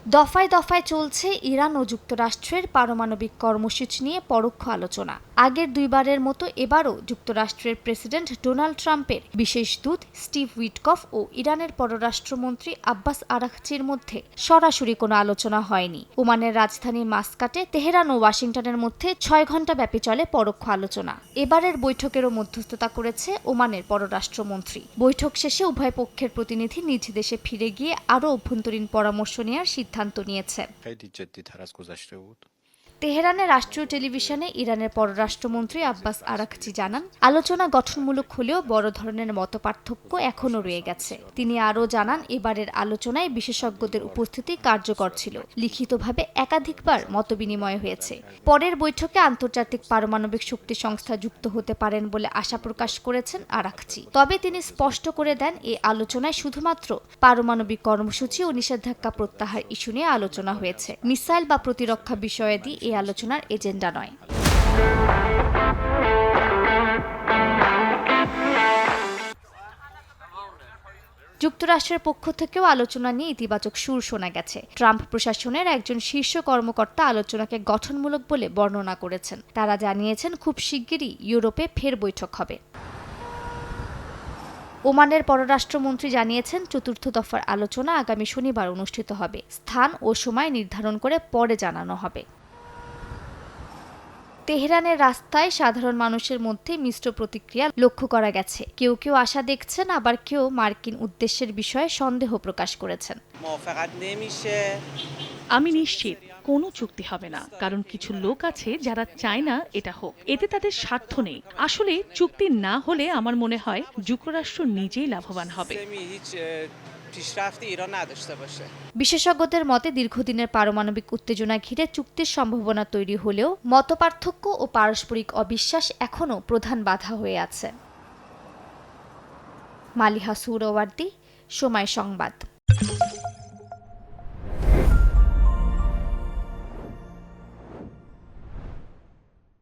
দফায় দফায় চলছে ইরান ও যুক্তরাষ্ট্রের পারমাণবিক কর্মসূচি নিয়ে পরোক্ষ আলোচনা। আগের দুইবারের মতো এবারও যুক্তরাষ্ট্রের প্রেসিডেন্ট ডোনাল্ড ট্রাম্পের বিশেষ দূত স্টিভ উইটকফ ও ইরানের পররাষ্ট্রমন্ত্রী আব্বাস আরাঘচির মধ্যে সরাসরি কোনো আলোচনা হয়নি। ওমানের রাজধানী মাস্কাটে তেহরান ও ওয়াশিংটনের মধ্যে 6 ঘণ্টা ব্যাপী চলে পরোক্ষ আলোচনা। এবারের বৈঠকেরও মধ্যস্থতা করেছে ওমানের পররাষ্ট্রমন্ত্রী। বৈঠক শেষে উভয় পক্ষের প্রতিনিধি নিজ দেশে ফিরে গিয়ে আরও অভ্যন্তরীণ পরামর্শ নেওয়ার সিদ্ধান্ত নিয়েছে। তেহরানের রাষ্ট্রীয় টেলিভিশনে ইরানের পররাষ্ট্রমন্ত্রী আব্বাস আরাঘচি জানান, আলোচনা গঠনমূলক হলেও বড় ধরনের মতপার্থক্য এখনও রয়ে গেছে। তিনি আরও জানান, এবারের আলোচনায় বিশেষজ্ঞদের উপস্থিতি কার্যকর ছিল। লিখিতভাবে একাধিকবার মতবিনিময় হয়েছে। পরের বৈঠকে আন্তর্জাতিক পারমাণবিক শক্তি সংস্থা যুক্ত হতে পারেন বলে আশা প্রকাশ করেছেন আরাঘচি। তবে তিনি স্পষ্ট করে দেন, এই আলোচনায় শুধুমাত্র পারমাণবিক কর্মসূচি ও নিষেধাজ্ঞা প্রত্যাহার ইস্যু নিয়ে আলোচনা হয়েছে। মিসাইল বা প্রতিরক্ষা বিষয়াদি এই আলোচনার এজেন্ডা নয়। যুক্তরাষ্ট্রের পক্ষ থেকেও আলোচনা নিয়ে ইতিবাচক সুর শোনা গেছে। ট্রাম্প প্রশাসনের একজন শীর্ষ কর্মকর্তা আলোচনাকে গঠনমূলক বলে বর্ণনা করেছেন। তারা জানিয়েছেন, খুব শিগগিরই ইউরোপে ফের বৈঠক হবে। ওমানের পররাষ্ট্রমন্ত্রী জানিয়েছেন, চতুর্থ দফার আলোচনা আগামী শনিবার অনুষ্ঠিত হবে। স্থান ও সময় নির্ধারণ করে পরে জানানো হবে। তেহরানের রাস্তায় সাধারণ মানুষের মধ্যে মিশ্র প্রতিক্রিয়া লক্ষ্য করা গেছে। কেউ কেউ আশা দেখছেন, আবার কেউ মার্কিন উদ্দেশ্যের বিষয়ে সন্দেহ প্রকাশ করেছেন। আমি নিশ্চিত কোনো চুক্তি হবে না, কারণ কিছু লোক আছে যারা চায় না এটা হোক। এতে তাদের স্বার্থ নেই। আসলে চুক্তি না হলে আমার মনে হয় যুক্তরাষ্ট্র নিজেই লাভবান হবে। বিশেষজ্ঞদের মতে, দীর্ঘদিনের পারমাণবিক উত্তেজনা ঘিরে চুক্তির সম্ভাবনা তৈরি হলেও মতপার্থক্য ও পারস্পরিক অবিশ্বাস এখনও প্রধান বাধা হয়ে আছে। মালিহা সুহরাওয়ার্দী, সময় সংবাদ।